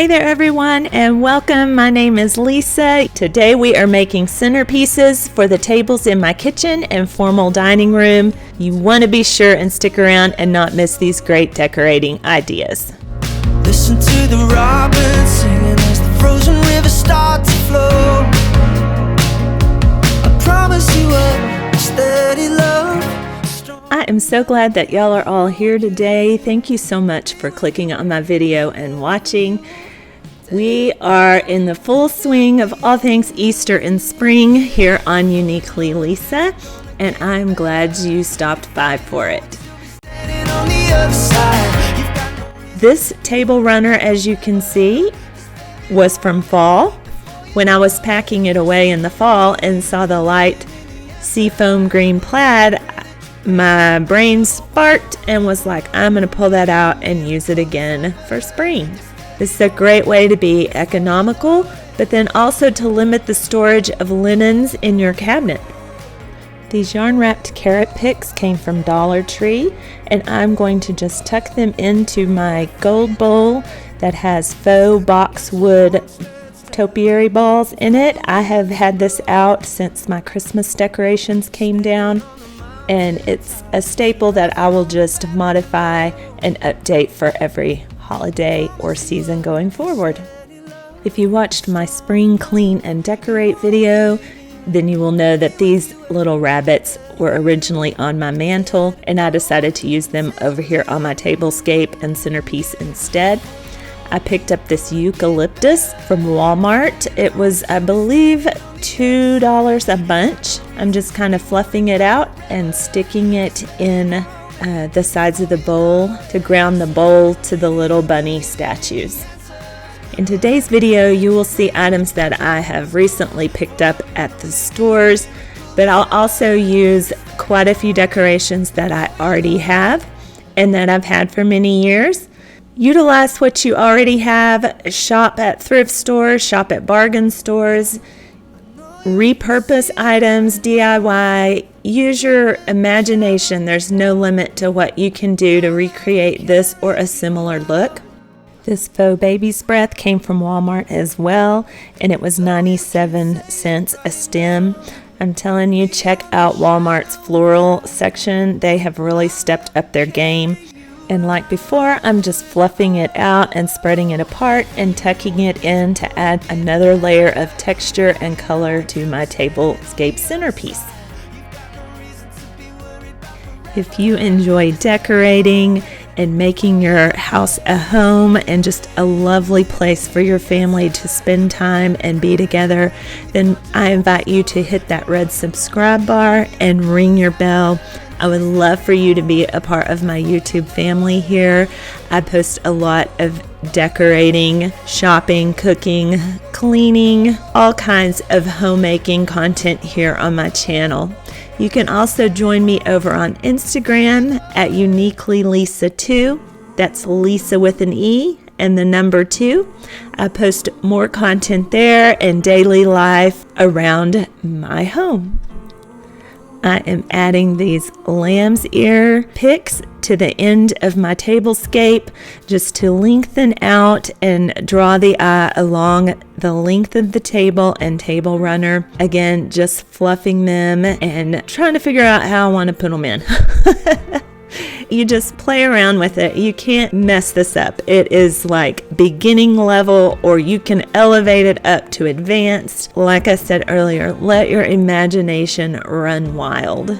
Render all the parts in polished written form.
Hey there everyone, and welcome. My name is Lisa. Today we are making centerpieces for the tables in my kitchen and formal dining room. You want to be sure and stick around and not miss these great decorating ideas. Listen to the robins singing as the frozen rivers start to flow. I promise you a steady love. I am so glad that y'all are all here today. Thank you so much for clicking on my video and watching. We are in the full swing of all things Easter and spring here on Uniquely Lisa, and I'm glad you stopped by for it. This table runner, as you can see, was from fall. When I was packing it away in the fall and saw the light seafoam green plaid, my brain sparked and was like, I'm going to pull that out and use it again for spring. This is a great way to be economical, but then also to limit the storage of linens in your cabinet. These yarn wrapped carrot picks came from Dollar Tree, and I'm going to just tuck them into my gold bowl that has faux boxwood topiary balls in it. I have had this out since my Christmas decorations came down, and it's a staple that I will just modify and update for every holiday or season going forward. If you watched my spring clean and decorate video, then you will know that these little rabbits were originally on my mantle, and I decided to use them over here on my tablescape and centerpiece instead. I picked up this eucalyptus from Walmart. It was, I believe, $2 a bunch. I'm just kind of fluffing it out and sticking it in the sides of the bowl to ground the bowl to the little bunny statues. In today's video, you will see items that I have recently picked up at the stores, but I'll also use quite a few decorations that I already have and that I've had for many years. Utilize what you already have. Shop at thrift stores, shop at bargain stores, repurpose items, DIY. Use your imagination. There's no limit to what you can do to recreate this or a similar look. This faux baby's breath came from Walmart as well, and it was 97 cents a stem. I'm telling you, check out Walmart's floral section. They have really stepped up their game. And like before, I'm just fluffing it out and spreading it apart and tucking it in to add another layer of texture and color to my tablescape centerpiece. If you enjoy decorating and making your house a home and just a lovely place for your family to spend time and be together, then I invite you to hit that red subscribe bar and ring your bell. I would love for you to be a part of my YouTube family here. I post a lot of decorating, shopping, cooking, cleaning, all kinds of homemaking content here on my channel. You can also join me over on Instagram at Uniquely Lisa 2. That's Lisa with an E and the number 2. I post more content there and daily life around my home. I am adding these lamb's ear picks to the end of my tablescape just to lengthen out and draw the eye along the length of the table and table runner. Again, just fluffing them and trying to figure out how I want to put them in. You just play around with it. You can't mess this up. It is like beginning level, or you can elevate it up to advanced. Like I said earlier, let your imagination run wild.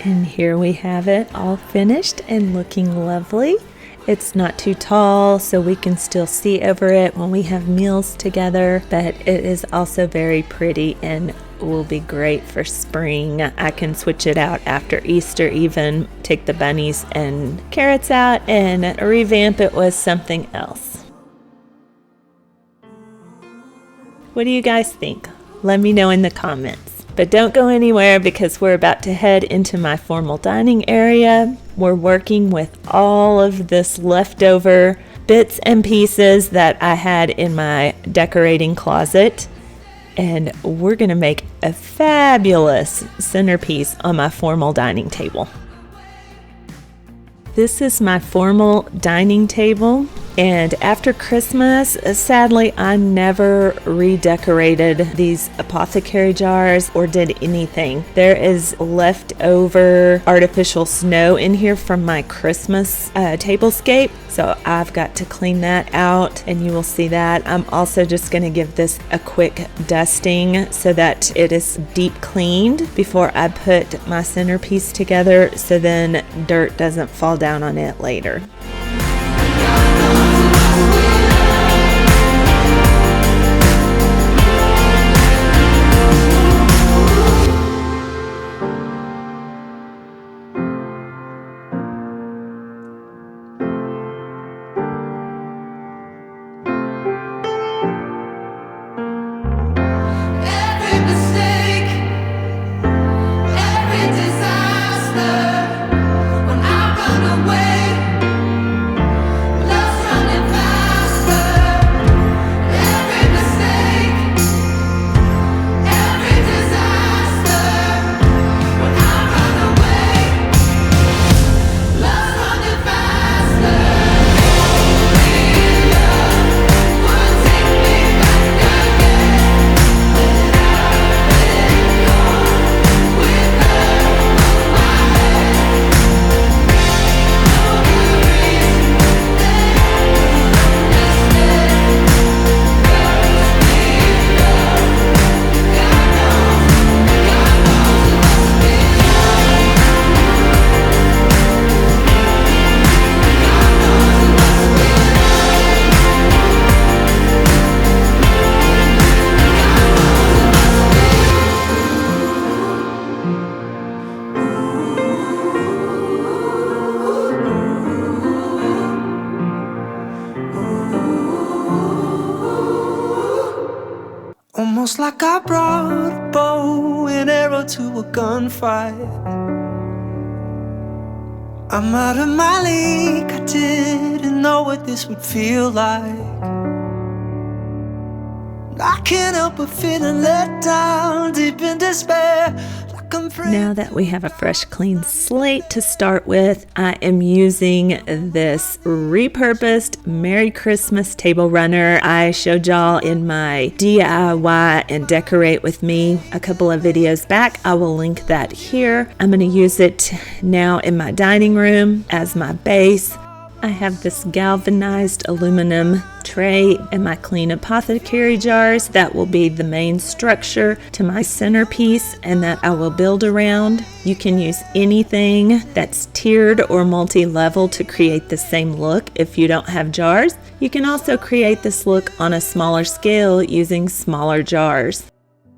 And here we have it all finished and looking lovely. It's not too tall, so we can still see over it when we have meals together, but it is also very pretty and will be great for spring. I can switch it out after Easter even, take the bunnies and carrots out and revamp it with something else. What do you guys think? Let me know in the comments. But don't go anywhere because we're about to head into my formal dining area. We're working with all of this leftover bits and pieces that I had in my decorating closet. And we're going to make a fabulous centerpiece on my formal dining table. This is my formal dining table, and after Christmas, sadly, I never redecorated these apothecary jars or did anything. There is leftover artificial snow in here from my Christmas tablescape, so I've got to clean that out, and you will see that. I'm also just going to give this a quick dusting so that it is deep cleaned before I put my centerpiece together, so then dirt doesn't fall down on it later. Almost like I brought a bow and arrow to a gunfight. I'm out of my league, I didn't know what this would feel like. I can't help but feeling let down, deep in despair. Now that we have a fresh, clean slate to start with, I am using this repurposed Merry Christmas table runner I showed y'all in my DIY and decorate with me a couple of videos back. I will link that here. I'm going to use it now in my dining room as my base. I have this galvanized aluminum tray and my clean apothecary jars that will be the main structure to my centerpiece and that I will build around. You can use anything that's tiered or multi-level to create the same look if you don't have jars. You can also create this look on a smaller scale using smaller jars.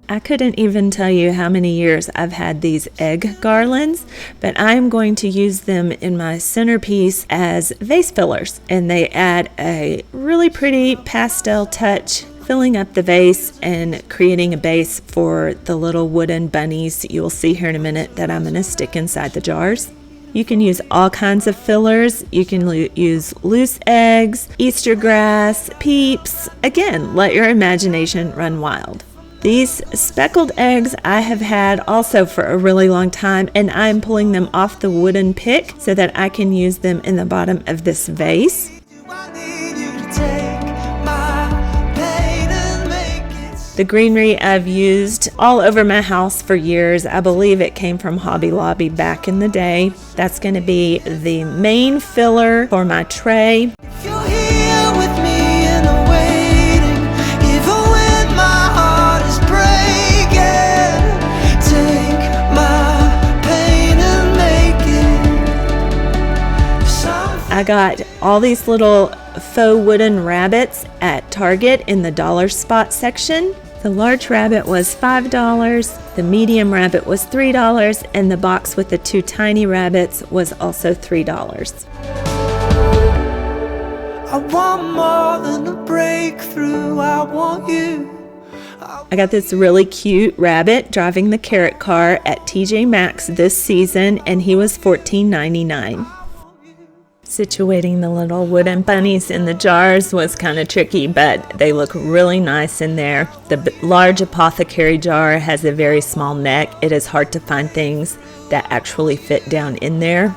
I couldn't even tell you how many years I've had these egg garlands, but I am going to use them in my centerpiece as vase fillers, and they add a really pretty pastel touch, filling up the vase and creating a base for the little wooden bunnies you'll see here in a minute that I'm going to stick inside the jars. You can use all kinds of fillers. You can use loose eggs, Easter grass, peeps. Again, let your imagination run wild. These speckled eggs I have had also for a really long time, and I'm pulling them off the wooden pick so that I can use them in the bottom of this vase. The greenery I've used all over my house for years. I believe it came from Hobby Lobby back in the day. That's going to be the main filler for my tray. I got all these little faux wooden rabbits at Target in the dollar spot section. The large rabbit was $5, the medium rabbit was $3, and the box with the two tiny rabbits was also $3. I want more than a breakthrough, I want you. I got this really cute rabbit driving the carrot car at TJ Maxx this season, and he was $14.99. Situating the little wooden bunnies in the jars was kind of tricky, but they look really nice in there. The large apothecary jar has a very small neck. It is hard to find things that actually fit down in there.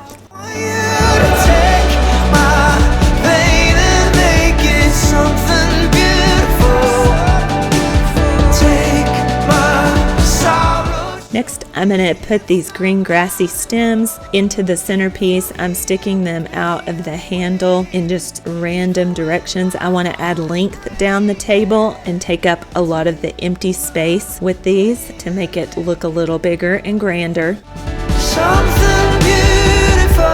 Next, I'm going to put these green grassy stems into the centerpiece. I'm sticking them out of the handle in just random directions. I want to add length down the table and take up a lot of the empty space with these to make it look a little bigger and grander. Something beautiful.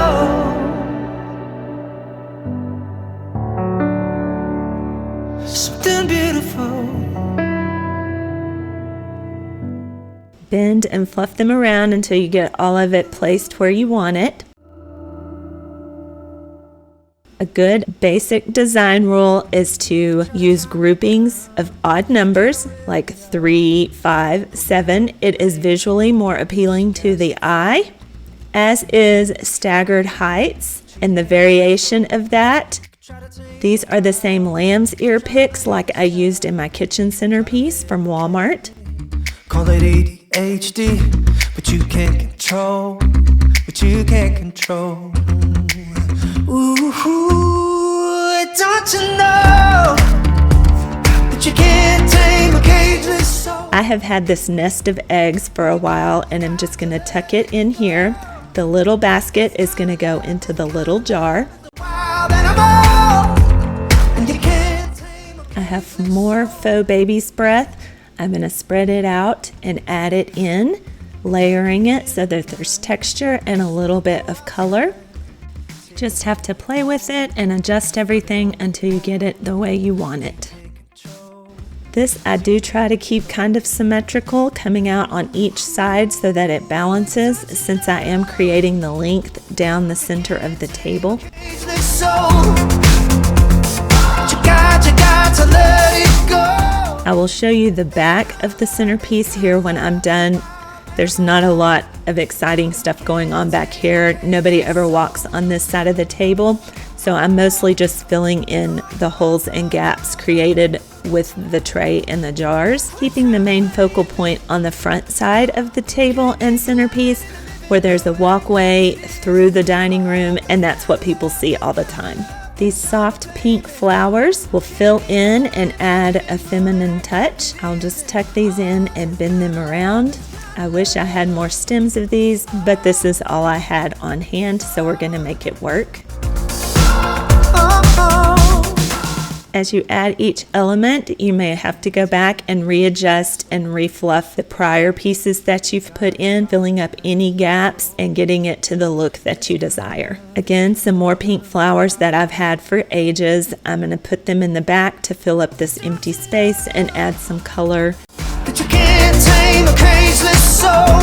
Something beautiful. Bend and fluff them around until you get all of it placed where you want it. A good basic design rule is to use groupings of odd numbers like 3, 5, 7. It is visually more appealing to the eye, as is staggered heights and the variation of that. These are the same lamb's ear picks like I used in my kitchen centerpiece from Walmart. Call it ADHD, but you can't control, Ooh, don't you know that you can't tame a cageless soul? I have had this nest of eggs for a while, and I'm just going to tuck it in here. The little basket is going to go into the little jar. I have more faux baby's breath. I'm going to spread it out and add it in, layering it so that there's texture and a little bit of color. Just have to play with it and adjust everything until you get it the way you want it. This I do try to keep kind of symmetrical, coming out on each side so that it balances, since I am creating the length down the center of the table. I will show you the back of the centerpiece here when I'm done. There's not a lot of exciting stuff going on back here. Nobody ever walks on this side of the table, so I'm mostly just filling in the holes and gaps created with the tray and the jars, keeping the main focal point on the front side of the table and centerpiece where there's a walkway through the dining room, and that's what people see all the time. These soft pink flowers will fill in and add a feminine touch. I'll just tuck these in and bend them around. I wish I had more stems of these, but this is all I had on hand, so we're going to make it work. As you add each element, you may have to go back and readjust and refluff the prior pieces that you've put in, filling up any gaps and getting it to the look that you desire. Again, some more pink flowers that I've had for ages. I'm going to put them in the back to fill up this empty space and add some color. But you can't tame a cageless soul.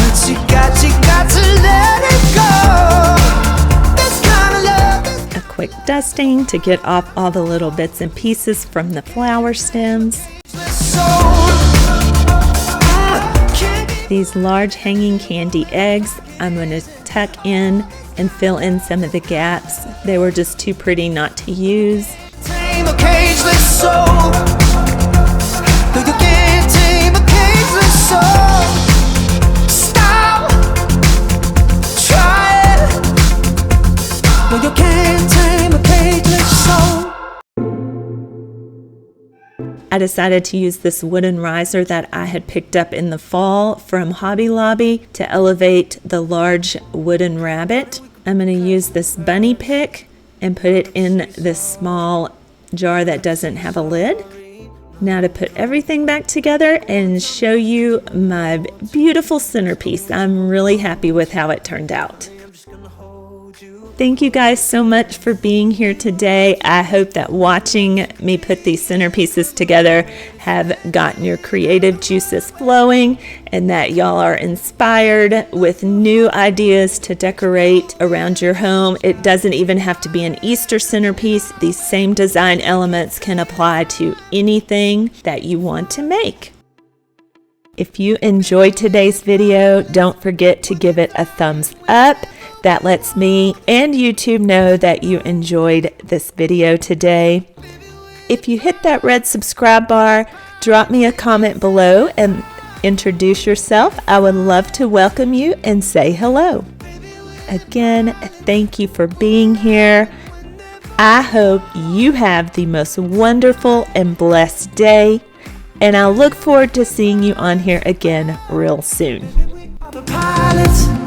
Once you got to let it go. A quick dusting to get off all the little bits and pieces from the flower stems. These large hanging candy eggs, I'm going to tuck in and fill in some of the gaps. They were just too pretty not to use. Tame a cageless soul. No, you can't tame a cageless soul. Stop. Try it. No, you can't tame a cageless soul. I decided to use this wooden riser that I had picked up in the fall from Hobby Lobby to elevate the large wooden rabbit. I'm going to use this bunny pick and put it in this small jar that doesn't have a lid. Now to put everything back together and show you my beautiful centerpiece. I'm really happy with how it turned out. Thank you guys so much for being here today. I hope that watching me put these centerpieces together have gotten your creative juices flowing and that y'all are inspired with new ideas to decorate around your home. It doesn't even have to be an Easter centerpiece. These same design elements can apply to anything that you want to make. If you enjoyed today's video, don't forget to give it a thumbs up. That lets me and YouTube know that you enjoyed this video today. If you hit that red subscribe bar, drop me a comment below and introduce yourself. I would love to welcome you and say hello. Again, thank you for being here. I hope you have the most wonderful and blessed day, And I'll look forward to seeing you on here again real soon. The pilots